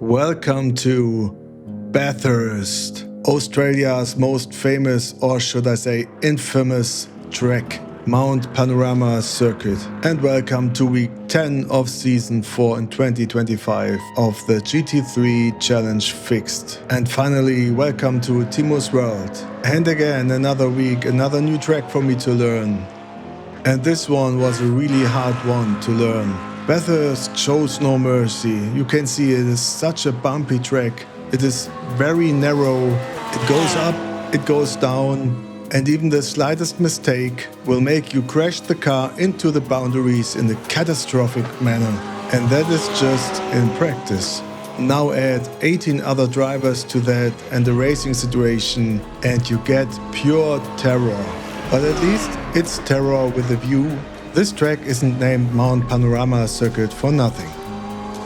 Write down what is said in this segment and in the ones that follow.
Welcome to Bathurst, Australia's most famous, or should I say infamous, track, Mount Panorama Circuit. And welcome to week 10 of season 4 in 2025 of the GT3 Challenge Fixed. And finally, welcome to T-Moe's world. And again, another week, another new track for me to learn. And this one was a really hard one to learn. Bathurst shows no mercy. You can see it is such a bumpy track. It is very narrow. It goes up, it goes down, and even the slightest mistake will make you crash the car into the boundaries in a catastrophic manner. And that is just in practice. Now add 18 other drivers to that and the racing situation, and you get pure terror. But at least it's terror with a view. This track isn't named Mount Panorama Circuit for nothing.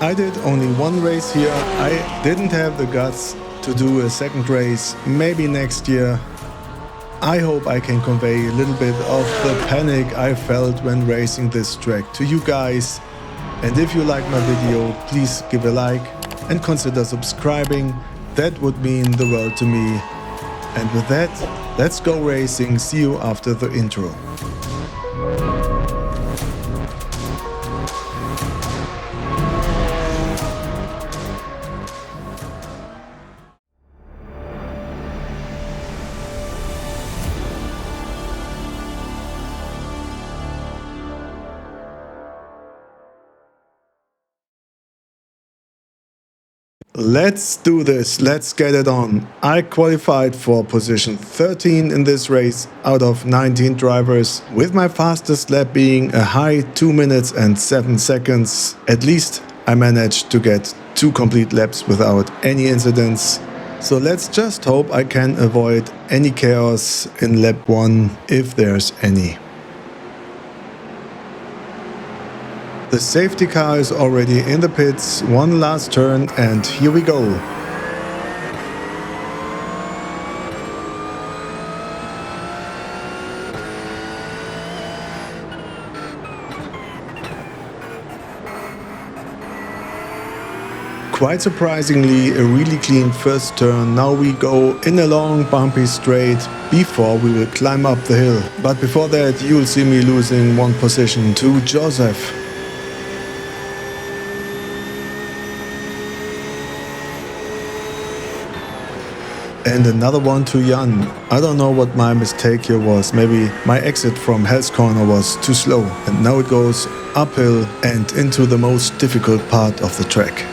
I did only one race here. I didn't have the guts to do a second race, maybe next year. I hope I can convey a little bit of the panic I felt when racing this track to you guys. And if you like my video, please give a like and consider subscribing. That would mean the world to me. And with that, let's go racing. See you after the intro. Let's do this, let's get it on. I qualified for position 13 in this race out of 19 drivers, with my fastest lap being a high 2 minutes and 7 seconds. At least I managed to get 2 complete laps without any incidents. So let's just hope I can avoid any chaos in lap 1, if there's any. The safety car is already in the pits, one last turn, and here we go. Quite surprisingly, a really clean first turn. Now we go in a long bumpy straight before we will climb up the hill. But before that, you'll see me losing one position to Joseph. And another one to Jan. I don't know what my mistake here was. Maybe my exit from Hell's Corner was too slow. And now it goes uphill and into the most difficult part of the track.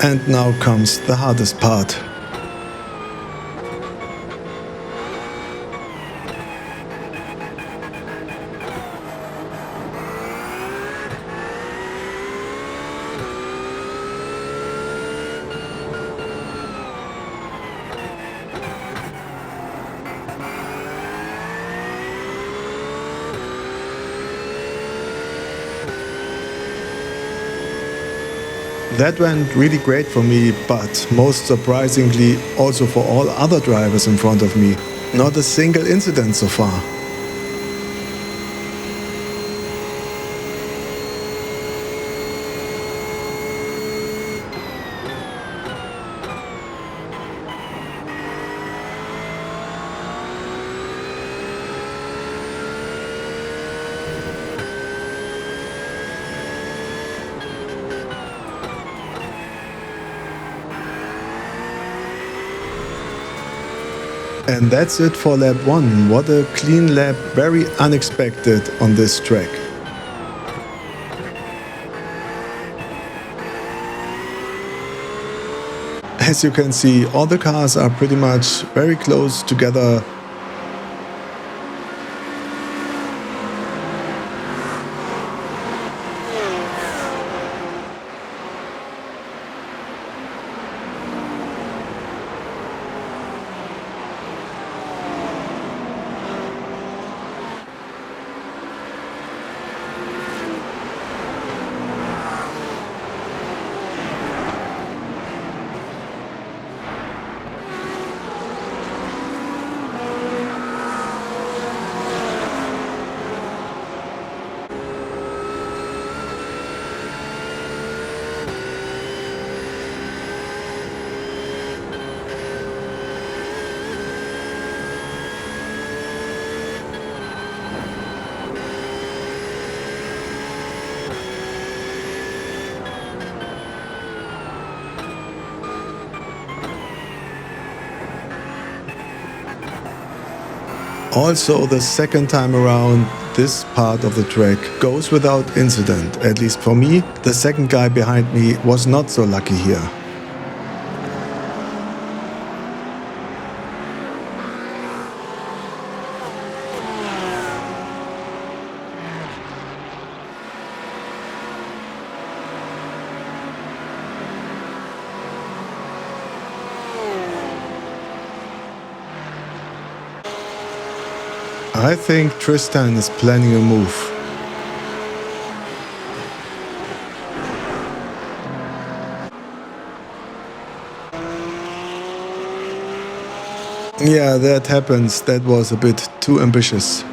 And now comes the hardest part. That went really great for me, but most surprisingly also for all other drivers in front of me. Not a single incident so far. And that's it for lap 1. What a clean lap, very unexpected on this track. As you can see, all the cars are pretty much very close together. Also, the second time around, this part of the track goes without incident. At least for me, the second guy behind me was not so lucky here. I think Tristan is planning a move. Yeah, that happens. That was a bit too ambitious.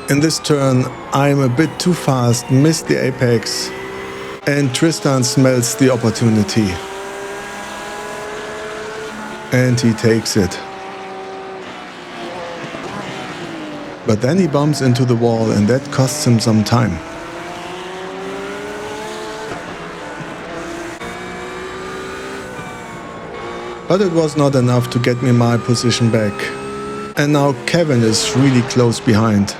In this turn, I'm a bit too fast, missed the apex, and Tristan smells the opportunity. And he takes it. But then he bumps into the wall and that costs him some time. But it was not enough to get me my position back. And now Kevin is really close behind.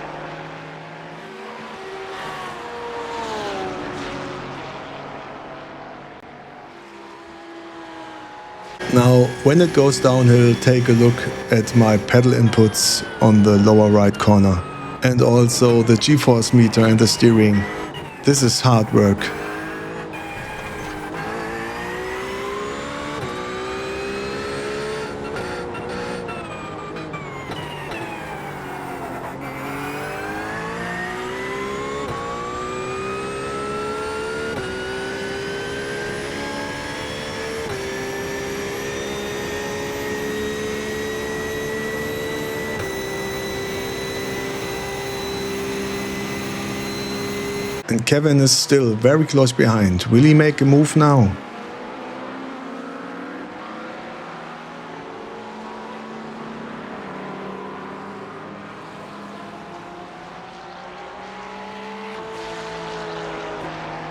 Now, when it goes downhill, take a look at my pedal inputs on the lower right corner. And also the G-force meter and the steering. This is hard work. And Kevin is still very close behind. Will he make a move now?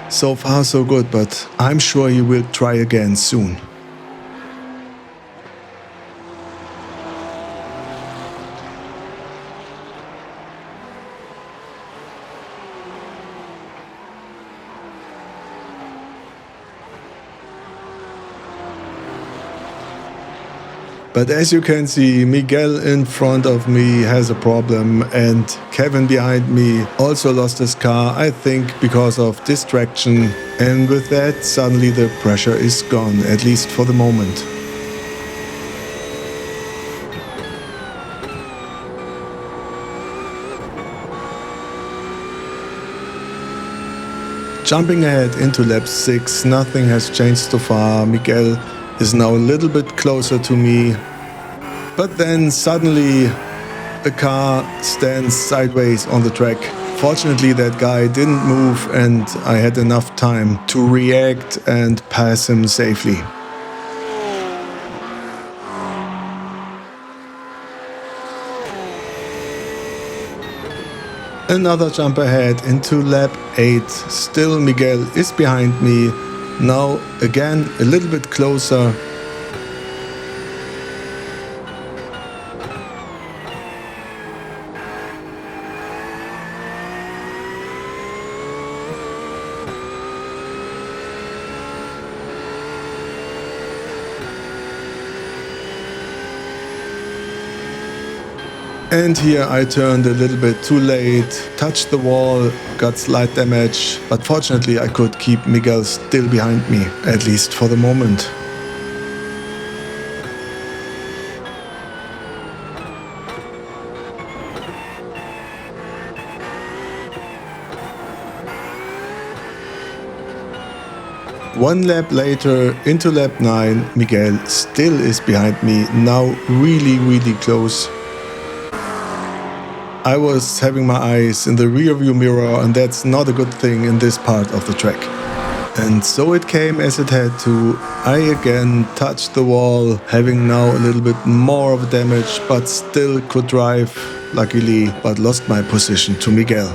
So far so good, but I'm sure he will try again soon. But as you can see, Miguel in front of me has a problem and Kevin behind me also lost his car, I think because of distraction. And with that, suddenly the pressure is gone, at least for the moment. Jumping ahead into lap 6, nothing has changed so far. Miguel is now a little bit closer to me, but then suddenly a car stands sideways on the track. Fortunately, that guy didn't move and I had enough time to react and pass him safely. Another jump ahead into lap 8. Still Miguel is behind me. Now again a little bit closer. And here I turned a little bit too late, touched the wall, got slight damage, but fortunately I could keep Miguel still behind me, at least for the moment. One lap later, into lap 9, Miguel still is behind me, now really close. I was having my eyes in the rear view mirror, and that's not a good thing in this part of the track. And so it came as it had to. I again touched the wall, having now a little bit more of damage, but still could drive, luckily, but lost my position to Miguel.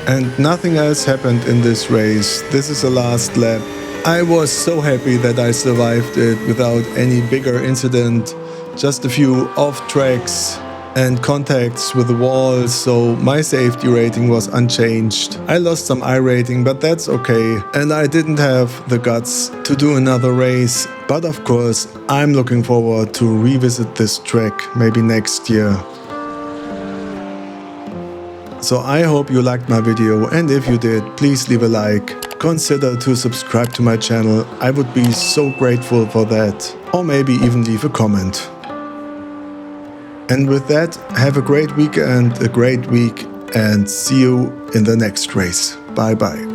And nothing else happened in this race. This is the last lap. I was so happy that I survived it without any bigger incident. Just a few off tracks and contacts with the wall, so my safety rating was unchanged. I lost some I rating, but that's okay. And I didn't have the guts to do another race. But of course, I'm looking forward to revisit this track maybe next year. So I hope you liked my video, and if you did, please leave a like. Consider to subscribe to my channel, I would be so grateful for that. Or maybe even leave a comment. And with that, have a great weekend, a great week, and see you in the next race. Bye bye.